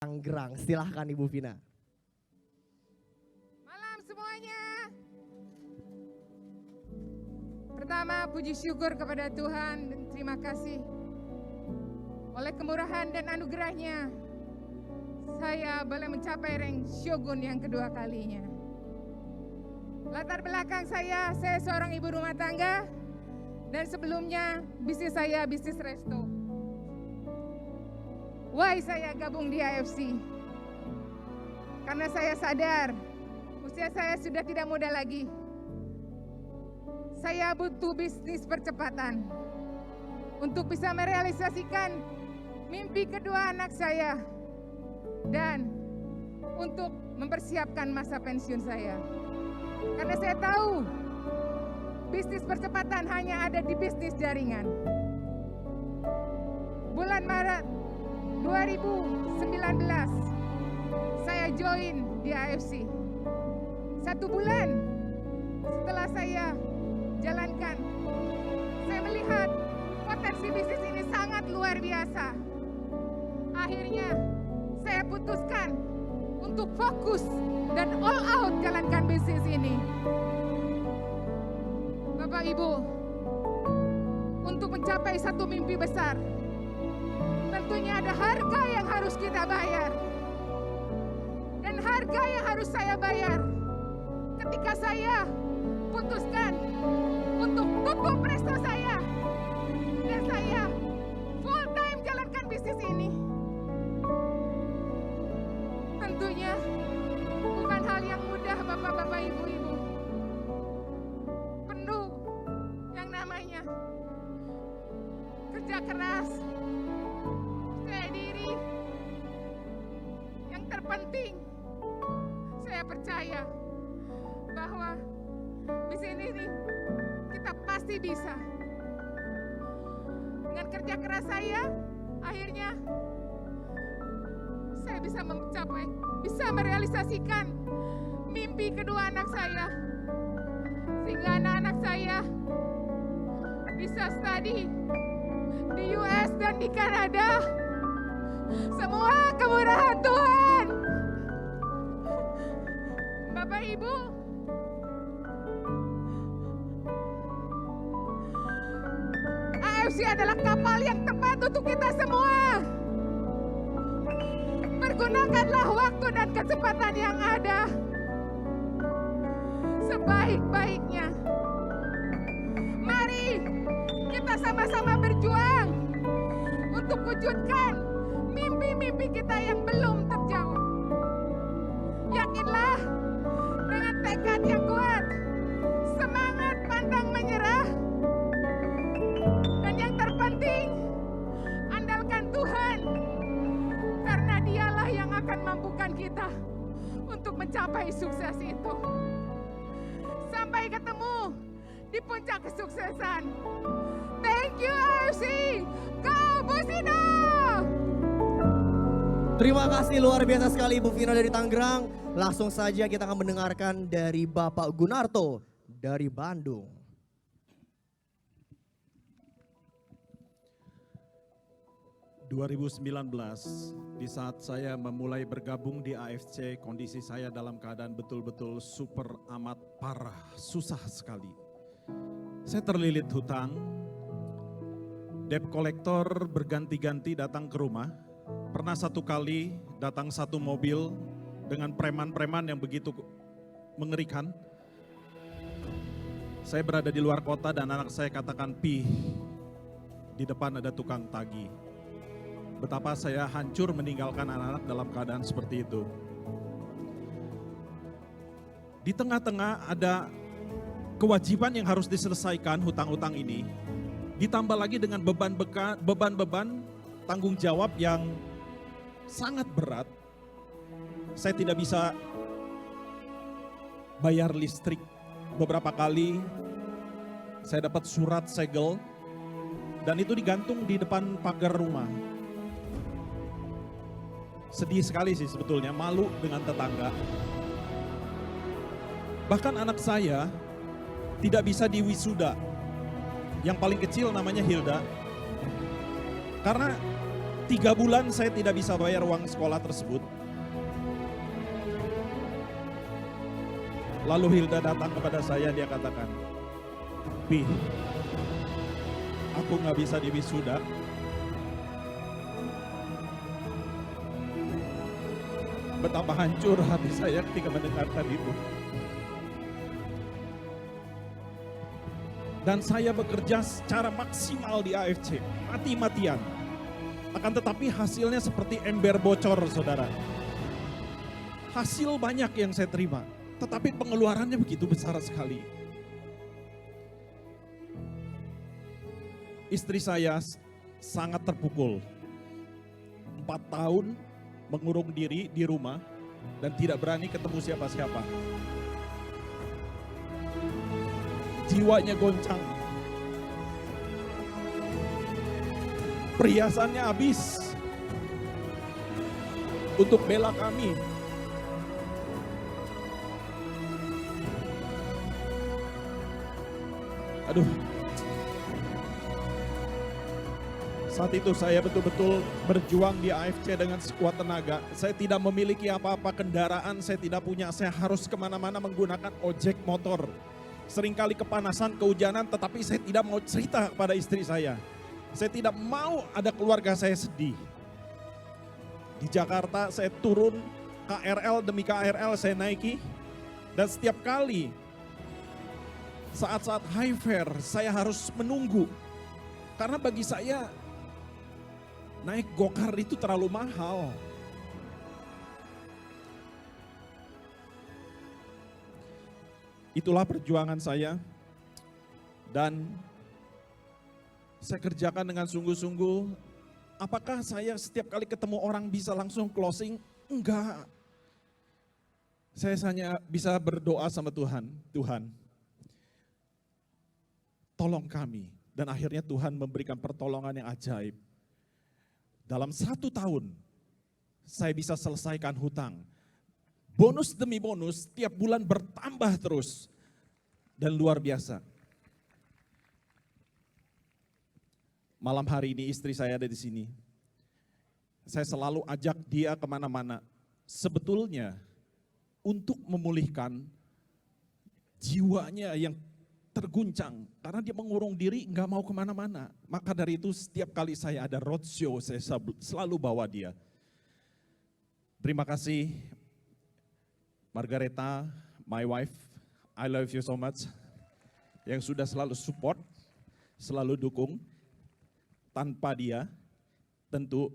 Tanggerang. Silahkan Ibu Vina. Malam semuanya. Pertama, puji syukur kepada Tuhan dan terima kasih. Oleh kemurahan dan anugerahnya, saya boleh mencapai rank Shogun yang kedua kalinya. Latar belakang saya seorang ibu rumah tangga dan sebelumnya bisnis saya bisnis resto. Why saya gabung di AFC? Karena saya sadar usia saya sudah tidak muda lagi. Saya butuh bisnis percepatan untuk bisa merealisasikan mimpi kedua anak saya dan untuk mempersiapkan masa pensiun saya. Karena saya tahu bisnis percepatan hanya ada di bisnis jaringan. Bulan Maret 2019 saya join di AFC. 1 bulan setelah saya jalankan, saya melihat potensi bisnis ini sangat luar biasa. Akhirnya saya putuskan untuk fokus dan all out jalankan bisnis ini. Bapak Ibu, untuk mencapai satu mimpi besar, tentunya ada harga yang harus kita bayar. Dan harga yang harus saya bayar ketika saya putuskan untuk tutup resto saya dan saya full time jalankan bisnis ini. Tentunya bukan hal yang mudah Bapak-bapak, Ibu-ibu. Penuh yang namanya kerja keras, percaya diri. Yang terpenting saya percaya bahwa di sini nih kita pasti bisa. Dengan kerja keras saya, akhirnya saya bisa mencapai, bisa merealisasikan mimpi kedua anak saya. Sehingga anak-anak saya bisa study di US dan di Kanada. Semua kemurahan Tuhan. Bapak Ibu, AFC adalah kapal yang tepat untuk kita semua. Pergunakanlah waktu dan kesempatan yang ada sebaik-baiknya. Mari kita sama-sama berjuang untuk wujudkan mimpi-mimpi kita yang belum terjawab. Yakinlah dengan tekad yang kuat, semangat pantang menyerah, dan yang terpenting, andalkan Tuhan, karena Dialah yang akan mampukan kita untuk mencapai sukses itu. Sampai ketemu di puncak kesuksesan. Thank you AFC. Go Busino! Terima kasih luar biasa sekali Ibu Vina dari Tangerang. Langsung saja kita akan mendengarkan dari Bapak Gunarto dari Bandung. Di saat saya memulai bergabung di AFC, kondisi saya dalam keadaan betul-betul super amat parah, susah sekali. Saya terlilit hutang, debt collector berganti-ganti datang ke rumah. Pernah satu kali datang satu mobil dengan preman-preman yang begitu mengerikan. Saya berada di luar kota dan anak saya katakan, "Pi, di depan ada tukang tagih." Betapa saya hancur meninggalkan anak-anak dalam keadaan seperti itu. Di tengah-tengah ada kewajiban yang harus diselesaikan hutang-hutang ini. Ditambah lagi dengan beban-beban tanggung jawab yang sangat berat. Saya tidak bisa bayar listrik. Beberapa kali saya dapat surat segel dan itu digantung di depan pagar rumah. Sedih sekali sih sebetulnya, malu dengan tetangga. Bahkan anak saya tidak bisa diwisuda. Yang paling kecil namanya Hilda. Karena 3 bulan saya tidak bisa bayar uang sekolah tersebut. Lalu Hilda datang kepada saya, dia katakan, "Pi, aku nggak bisa diwisuda. Betapa hancur hati saya ketika mendengarkan itu. Dan saya bekerja secara maksimal di AFC, mati-matian. Akan tetapi hasilnya seperti ember bocor, saudara. Hasil banyak yang saya terima, tetapi pengeluarannya begitu besar sekali. Istri saya sangat terpukul. 4 tahun mengurung diri di rumah dan tidak berani ketemu siapa-siapa. Jiwanya goncang. Perhiasannya habis untuk bela kami. Aduh. Saat itu saya betul-betul berjuang di AFC dengan sekuat tenaga. Saya tidak memiliki apa-apa kendaraan, saya tidak punya, saya harus kemana-mana menggunakan ojek motor. Seringkali kepanasan, kehujanan, tetapi saya tidak mau cerita kepada istri saya. Saya tidak mau ada keluarga saya sedih. Di Jakarta saya turun KRL demi KRL saya naiki. Dan setiap kali saat-saat high fare saya harus menunggu. Karena bagi saya naik gokar itu terlalu mahal. Itulah perjuangan saya. Dan saya kerjakan dengan sungguh-sungguh. Apakah saya setiap kali ketemu orang bisa langsung closing? Enggak. Saya hanya bisa berdoa sama Tuhan. Tuhan, tolong kami. Dan akhirnya Tuhan memberikan pertolongan yang ajaib. Dalam 1 tahun, saya bisa selesaikan hutang. Bonus demi bonus, tiap bulan bertambah terus. Dan luar biasa. Malam hari ini istri saya ada di sini. Saya selalu ajak dia kemana-mana. Sebetulnya untuk memulihkan jiwanya yang terguncang. Karena dia mengurung diri nggak mau kemana-mana. Maka dari itu setiap kali saya ada roadshow saya selalu bawa dia. Terima kasih Margareta, my wife. I love you so much. Yang sudah selalu support, selalu dukung. Tanpa dia tentu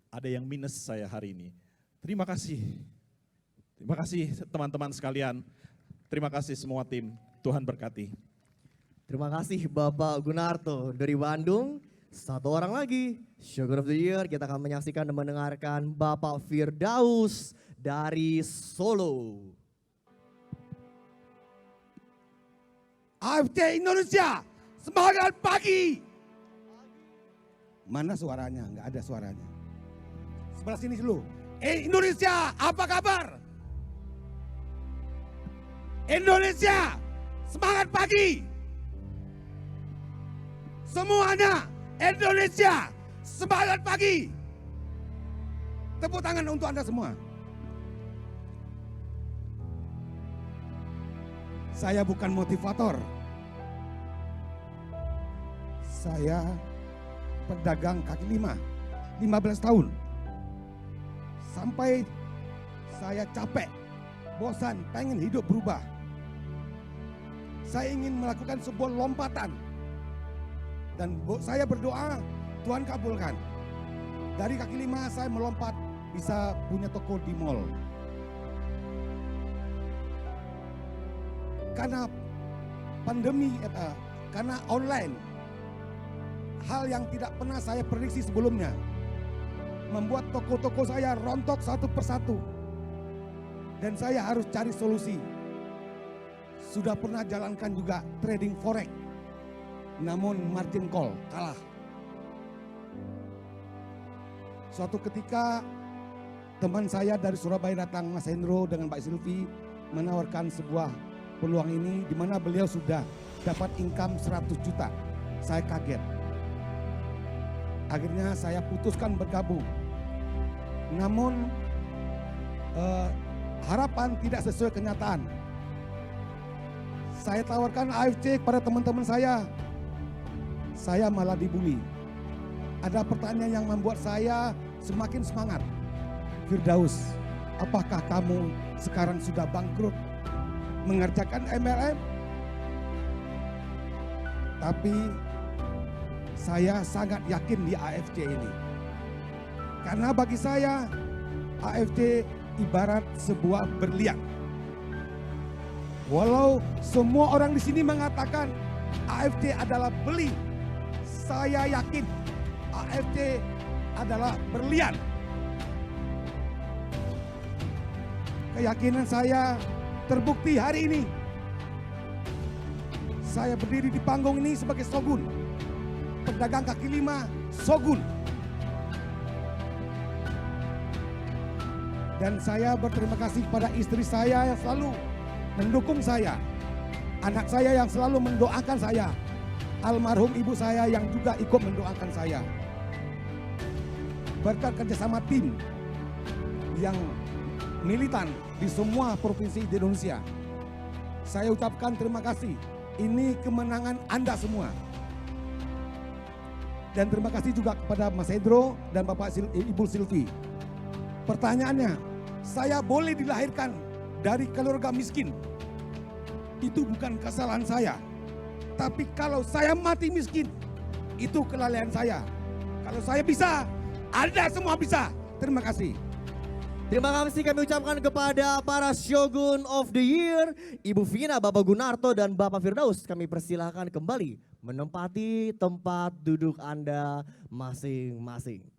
ada yang minus saya hari ini. Terima kasih. Terima kasih teman-teman sekalian. Terima kasih semua tim. Tuhan berkati. Terima kasih Bapak Gunarto dari Bandung. 1 orang lagi, Sugar of the Year. Kita akan menyaksikan dan mendengarkan Bapak Firdaus dari Solo. AFC Indonesia, semangat pagi. Mana suaranya? Enggak ada suaranya. Sebelah sini dulu. Indonesia, apa kabar? Indonesia, semangat pagi. Semuanya, Indonesia, semangat pagi. Tepuk tangan untuk Anda semua. Saya bukan motivator. Saya pedagang kaki lima, 15 tahun. Sampai saya capek, bosan, pengen hidup berubah. Saya ingin melakukan sebuah lompatan. Dan saya berdoa, Tuhan kabulkan. Dari kaki lima saya melompat bisa punya toko di mall. Karena pandemi, karena online, hal yang tidak pernah saya prediksi sebelumnya, membuat toko-toko saya rontok satu persatu. Dan saya harus cari solusi. Sudah pernah jalankan juga trading forex, namun margin call kalah. Suatu ketika teman saya dari Surabaya datang, Mas Hendro dengan Pak Silvi, menawarkan sebuah peluang ini di mana beliau sudah dapat income 100 juta. Saya kaget. Akhirnya saya putuskan bergabung. Namun harapan tidak sesuai kenyataan. Saya tawarkan AFC kepada teman-teman saya malah dibully. Ada pertanyaan yang membuat saya semakin semangat. Firdaus, apakah kamu sekarang sudah bangkrut mengerjakan MLM? Tapi saya sangat yakin di AFC ini. Karena bagi saya AFC ibarat sebuah berlian. Walau semua orang di sini mengatakan AFC adalah beli, saya yakin AFC adalah berlian. Keyakinan saya terbukti hari ini. Saya berdiri di panggung ini sebagai Shogun, pedagang kaki lima Shogun. Dan saya berterima kasih kepada istri saya yang selalu mendukung saya, anak saya yang selalu mendoakan saya, almarhum ibu saya yang juga ikut mendoakan saya. Berkat kerjasama tim yang militan di semua provinsi di Indonesia, saya ucapkan terima kasih. Ini kemenangan Anda semua. Dan terima kasih juga kepada Mas Hendro dan Ibu Silvi. Pertanyaannya, saya boleh dilahirkan dari keluarga miskin. Itu bukan kesalahan saya. Tapi kalau saya mati miskin, itu kelalaian saya. Kalau saya bisa, Anda semua bisa. Terima kasih. Terima kasih kami ucapkan kepada para Shogun of the Year, Ibu Vina, Bapak Gunarto, dan Bapak Firdaus. Kami persilahkan kembali menempati tempat duduk Anda masing-masing.